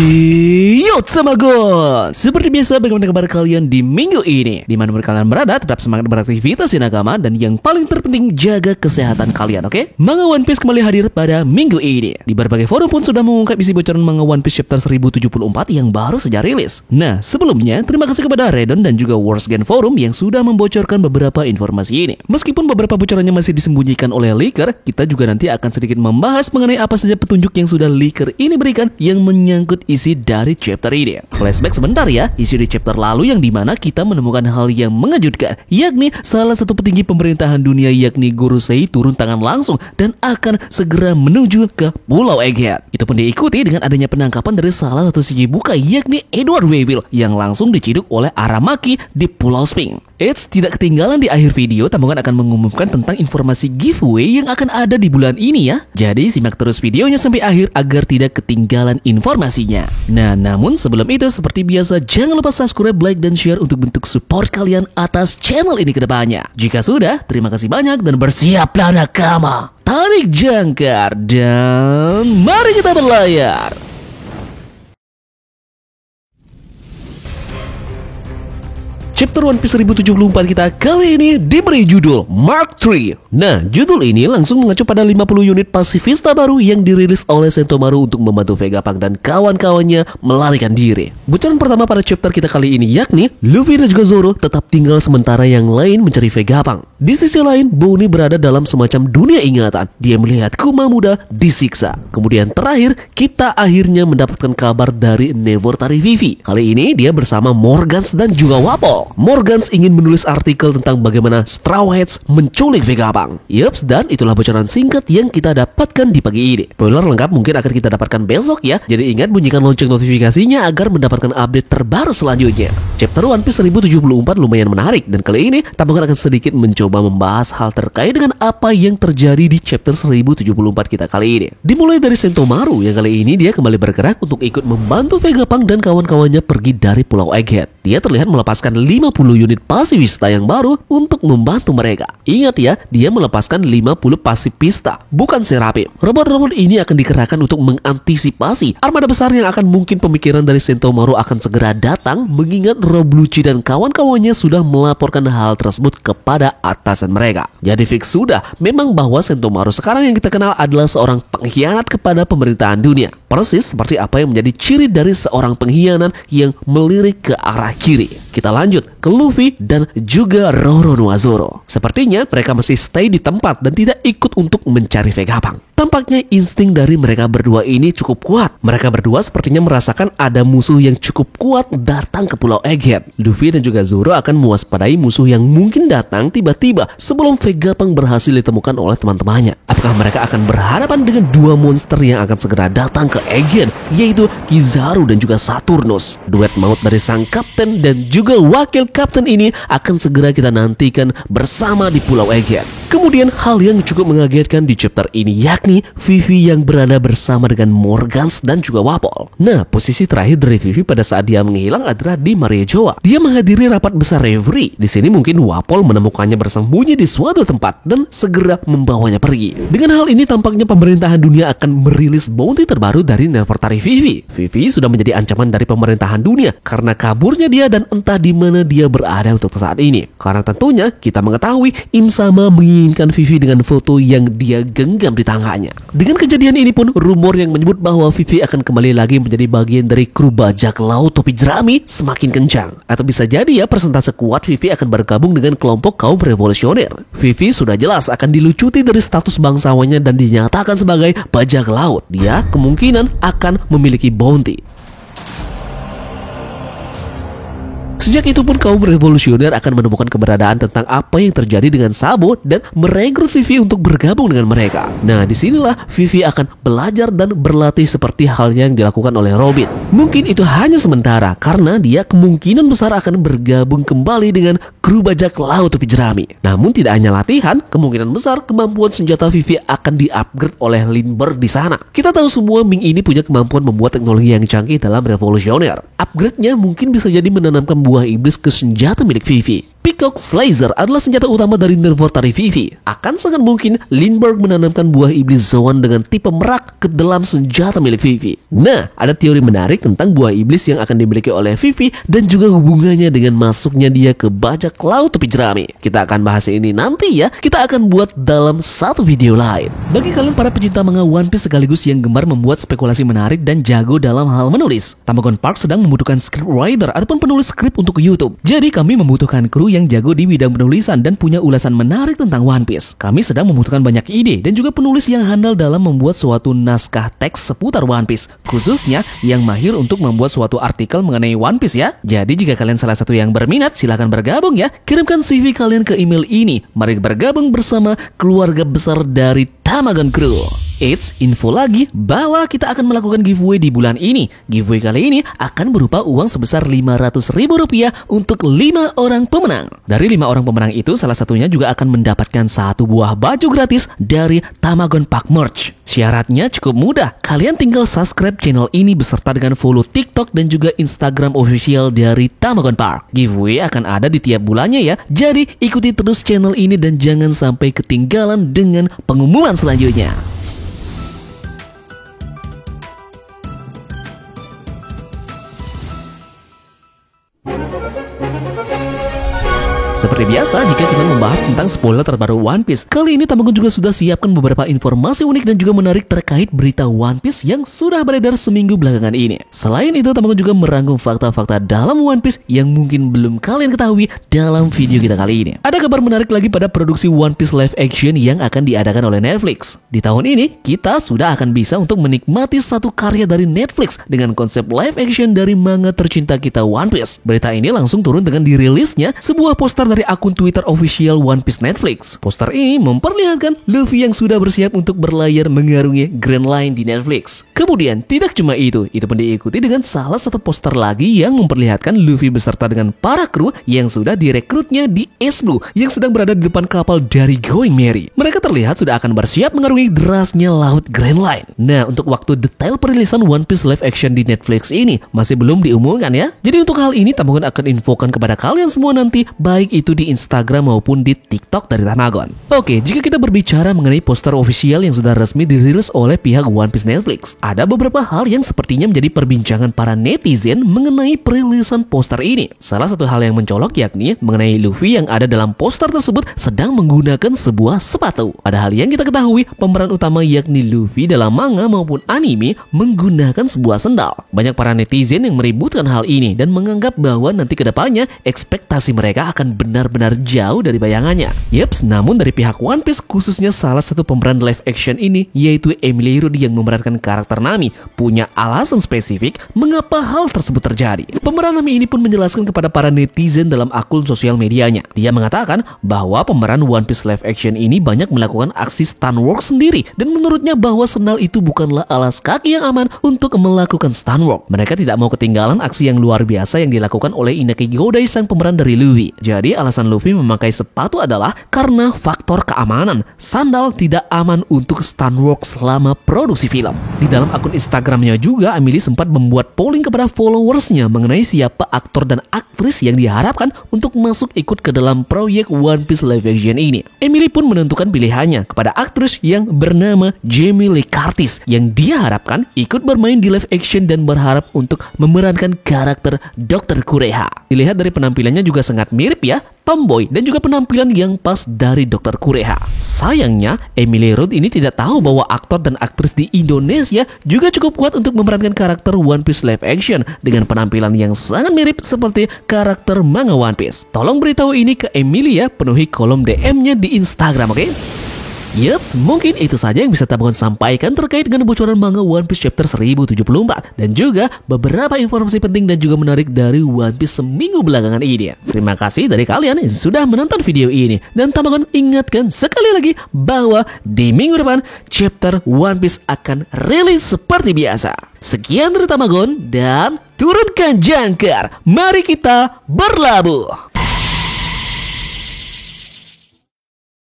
Yo Tamagon, seperti biasa bagaimana kabar kalian di minggu ini? Dimana kalian berada, tetap semangat beraktivitas di nakama. Dan yang paling terpenting, jaga kesehatan kalian, oke? Manga One Piece kembali hadir pada minggu ini. Di berbagai forum pun sudah mengungkap isi bocoran manga One Piece chapter 1074 yang baru saja rilis. Nah, sebelumnya terima kasih kepada Redon dan juga Warsgen Forum yang sudah membocorkan beberapa informasi ini. Meskipun beberapa bocorannya masih disembunyikan oleh leaker, kita juga nanti akan sedikit membahas mengenai apa saja petunjuk yang sudah leaker ini berikan yang menyangkut isi dari chapter ini. Flashback sebentar ya, isi di chapter lalu yang dimana kita menemukan hal yang mengejutkan, yakni salah satu petinggi pemerintahan dunia yakni Gorosei turun tangan langsung dan akan segera menuju ke Pulau Egghead. Itu pun diikuti dengan adanya penangkapan dari salah satu Shichibukai yakni Edward Weevil yang langsung diciduk oleh Aramaki di Pulau Sphinx. Eits, tidak ketinggalan di akhir video, Tambogan akan mengumumkan tentang informasi giveaway yang akan ada di bulan ini ya. Jadi simak terus videonya sampai akhir agar tidak ketinggalan informasinya. Nah, namun sebelum itu seperti biasa jangan lupa subscribe, like, dan share untuk bentuk support kalian atas channel ini ke depannya. Jika sudah, terima kasih banyak dan bersiaplah nakama. Tarik jangkar dan mari kita berlayar. Chapter One Piece 1074 kita kali ini diberi judul Mark III. Nah, judul ini langsung mengacu pada 50 unit pasifista baru yang dirilis oleh Sentomaru untuk membantu Vegapunk dan kawan-kawannya melarikan diri. Bocoran pertama pada chapter kita kali ini yakni Luffy dan juga Zoro tetap tinggal sementara yang lain mencari Vegapunk. Di sisi lain, Bonnie berada dalam semacam dunia ingatan. Dia melihat Kuma muda disiksa. Kemudian terakhir, kita akhirnya mendapatkan kabar dari Nefertari Vivi. Kali ini dia bersama Morgans dan juga Wapol. Morgans ingin menulis artikel tentang bagaimana Straw Hats menculik Vegapunk. Yups, dan itulah bocoran singkat yang kita dapatkan di pagi ini. Spoiler lengkap mungkin akan kita dapatkan besok ya. Jadi ingat bunyikan lonceng notifikasinya agar mendapatkan update terbaru selanjutnya. Chapter One Piece 1074 lumayan menarik, dan kali ini Tambogan akan sedikit mencoba membahas hal terkait dengan apa yang terjadi di chapter 1074 kita kali ini. Dimulai dari Sentomaru yang kali ini dia kembali bergerak untuk ikut membantu Vegapunk dan kawan-kawannya pergi dari Pulau Egghead. Dia terlihat melepaskan 50 unit pasifista yang baru untuk membantu mereka. Ingat ya, dia melepaskan 50 pasifista, bukan Serapim. Robot-robot ini akan dikerahkan untuk mengantisipasi armada besar yang akan mungkin pemikiran dari Sentomaru akan segera datang, mengingat Rob Lucci dan kawan-kawannya sudah melaporkan hal tersebut kepada atasan mereka. Jadi fix sudah memang bahwa Sentomaru sekarang yang kita kenal adalah seorang pengkhianat kepada pemerintahan dunia. Persis seperti apa yang menjadi ciri dari seorang pengkhianat yang melirik ke arah kiri. Kita lanjut ke Luffy dan juga Roronoa Zoro. Sepertinya mereka masih stay di tempat dan tidak ikut untuk mencari Vegapunk. Tampaknya insting dari mereka berdua ini cukup kuat. Mereka berdua sepertinya merasakan ada musuh yang cukup kuat datang ke Pulau Egghead. Luffy dan juga Zoro akan mewaspadai musuh yang mungkin datang tiba-tiba sebelum Vegapunk berhasil ditemukan oleh teman-temannya. Apakah mereka akan berhadapan dengan dua monster yang akan segera datang ke Egghead, yaitu Kizaru dan juga Saturnus? Duet maut dari sang kapten dan juga wakil kapten ini akan segera kita nantikan bersama di Pulau Egghead. Kemudian hal yang cukup mengagetkan di chapter ini yakni Vivi yang berada bersama dengan Morgans dan juga Wapol. Nah, posisi terakhir dari Vivi pada saat dia menghilang adalah di Maria Joa. Dia menghadiri rapat besar referee. Di sini mungkin Wapol menemukannya bersembunyi di suatu tempat dan segera membawanya pergi. Dengan hal ini tampaknya pemerintahan dunia akan merilis bounty terbaru dari Nefertari Vivi. Vivi sudah menjadi ancaman dari pemerintahan dunia karena kaburnya dia dan entah di mana dia berada untuk saat ini. Karena tentunya kita mengetahui Im-sama menginginkan Vivi dengan foto yang dia genggam di tangannya. Dengan kejadian ini pun rumor yang menyebut bahwa Vivi akan kembali lagi menjadi bagian dari kru bajak laut topi jerami semakin kencang. Atau bisa jadi ya persentase kuat Vivi akan bergabung dengan kelompok kaum revolusioner. Vivi sudah jelas akan dilucuti dari status bangsawannya dan dinyatakan sebagai bajak laut. Dia kemungkinan akan memiliki bounty. Sejak itu pun kaum revolusioner akan menemukan keberadaan tentang apa yang terjadi dengan Sabo dan merekrut Vivi untuk bergabung dengan mereka. Nah, disinilah Vivi akan belajar dan berlatih seperti halnya yang dilakukan oleh Robin. Mungkin itu hanya sementara karena dia kemungkinan besar akan bergabung kembali dengan kru bajak laut topi jerami. Namun tidak hanya latihan, kemungkinan besar kemampuan senjata Vivi akan di-upgrade oleh Lindbergh di sana. Kita tahu semua Ming ini punya kemampuan membuat teknologi yang canggih dalam revolusioner. Upgrade-nya mungkin bisa jadi menanamkan buah iblis ke senjata milik Vivi. Peacock Laser adalah senjata utama dari Nefertari Vivi. Akan sangat mungkin Lindbergh menanamkan buah iblis Zoan dengan tipe merak ke dalam senjata milik Vivi. Nah, ada teori menarik tentang buah iblis yang akan dimiliki oleh Vivi dan juga hubungannya dengan masuknya dia ke bajak laut tepi jerami. Kita akan bahas ini nanti ya. Kita akan buat dalam satu video lain. Bagi kalian para pecinta manga One Piece sekaligus yang gemar membuat spekulasi menarik dan jago dalam hal menulis, Tamagon Park sedang membutuhkan scriptwriter ataupun penulis skrip untuk YouTube. Jadi kami membutuhkan kru yang jago di bidang penulisan dan punya ulasan menarik tentang One Piece. Kami sedang membutuhkan banyak ide dan juga penulis yang handal dalam membuat suatu naskah teks seputar One Piece, khususnya yang mahir untuk membuat suatu artikel mengenai One Piece ya. Jadi jika kalian salah satu yang berminat, silahkan bergabung ya. Kirimkan CV kalian ke email ini. Mari bergabung bersama keluarga besar dari Tamagon Crew. Eits, info lagi bahwa kita akan melakukan giveaway di bulan ini. Giveaway kali ini akan berupa uang sebesar Rp500.000 untuk 5 orang pemenang. Dari 5 orang pemenang itu, salah satunya juga akan mendapatkan satu buah baju gratis dari Tamagon Park Merch. Syaratnya cukup mudah. Kalian tinggal subscribe channel ini beserta dengan follow TikTok dan juga Instagram official dari Tamagon Park. Giveaway akan ada di tiap bulannya ya. Jadi ikuti terus channel ini dan jangan sampai ketinggalan dengan pengumuman selanjutnya. Seperti biasa, jika kita membahas tentang spoiler terbaru One Piece, kali ini Tamagon juga sudah siapkan beberapa informasi unik dan juga menarik terkait berita One Piece yang sudah beredar seminggu belakangan ini. Selain itu, Tamagon juga merangkum fakta-fakta dalam One Piece yang mungkin belum kalian ketahui dalam video kita kali ini. Ada kabar menarik lagi pada produksi One Piece live action yang akan diadakan oleh Netflix. Di tahun ini, kita sudah akan bisa untuk menikmati satu karya dari Netflix dengan konsep live action dari manga tercinta kita One Piece. Berita ini langsung turun dengan dirilisnya sebuah poster dari akun Twitter official One Piece Netflix. Poster ini memperlihatkan Luffy yang sudah bersiap untuk berlayar mengarungi Grand Line di Netflix. Kemudian, tidak cuma itu pun diikuti dengan salah satu poster lagi yang memperlihatkan Luffy beserta dengan para kru yang sudah direkrutnya di Ace Blue yang sedang berada di depan kapal dari Going Merry. Mereka terlihat sudah akan bersiap mengarungi derasnya laut Grand Line. Nah, untuk waktu detail perilisan One Piece live action di Netflix ini masih belum diumumkan ya. Jadi untuk hal ini Tamagon akan infokan kepada kalian semua nanti, baik itu di Instagram maupun di TikTok dari Tamagon. Oke, jika kita berbicara mengenai poster official yang sudah resmi dirilis oleh pihak One Piece Netflix, ada beberapa hal yang sepertinya menjadi perbincangan para netizen mengenai perilisan poster ini. Salah satu hal yang mencolok yakni mengenai Luffy yang ada dalam poster tersebut sedang menggunakan sebuah sepatu. Padahal yang kita ketahui, pemeran utama yakni Luffy dalam manga maupun anime menggunakan sebuah sendal. Banyak para netizen yang meributkan hal ini dan menganggap bahwa nanti kedepannya ekspektasi mereka akan benar-benar jauh dari bayangannya. Yeps, namun dari pihak One Piece, khususnya salah satu pemeran live action ini, yaitu Emily Rudy yang memerankan karakter Nami, punya alasan spesifik mengapa hal tersebut terjadi. Pemeran Nami ini pun menjelaskan kepada para netizen dalam akun sosial medianya. Dia mengatakan bahwa pemeran One Piece live action ini banyak melakukan aksi stunt work sendiri, dan menurutnya bahwa sendal itu bukanlah alas kaki yang aman untuk melakukan stunt work. Mereka tidak mau ketinggalan aksi yang luar biasa yang dilakukan oleh Inaki Godai, sang pemeran dari Luffy. Jadi alasan Luffy memakai sepatu adalah karena faktor keamanan. Sandal tidak aman untuk stunt work selama produksi film. Di dalam akun Instagramnya juga, Emily sempat membuat polling kepada followersnya mengenai siapa aktor dan aktris yang diharapkan untuk masuk ikut ke dalam proyek One Piece live action ini. Emily pun menentukan pilihannya kepada aktris yang bernama Jamie Lee Curtis yang dia harapkan ikut bermain di live action dan berharap untuk memerankan karakter Dr. Kureha. Dilihat dari penampilannya juga sangat mirip ya, tomboy dan juga penampilan yang pas dari Dr. Kureha. Sayangnya, Emily Rudd ini tidak tahu bahwa aktor dan aktris di Indonesia juga cukup kuat untuk memerankan karakter One Piece live action dengan penampilan yang sangat mirip seperti karakter manga One Piece. Tolong beritahu ini ke Emily ya, penuhi kolom DM-nya di Instagram, oke? Yups, mungkin itu saja yang bisa Tamagon sampaikan terkait dengan bocoran manga One Piece chapter 1074 dan juga beberapa informasi penting dan juga menarik dari One Piece seminggu belakangan ini. Terima kasih dari kalian yang sudah menonton video ini, dan Tamagon ingatkan sekali lagi bahwa di minggu depan chapter One Piece akan rilis seperti biasa. Sekian dari Tamagon dan turunkan jangkar, mari kita berlabuh.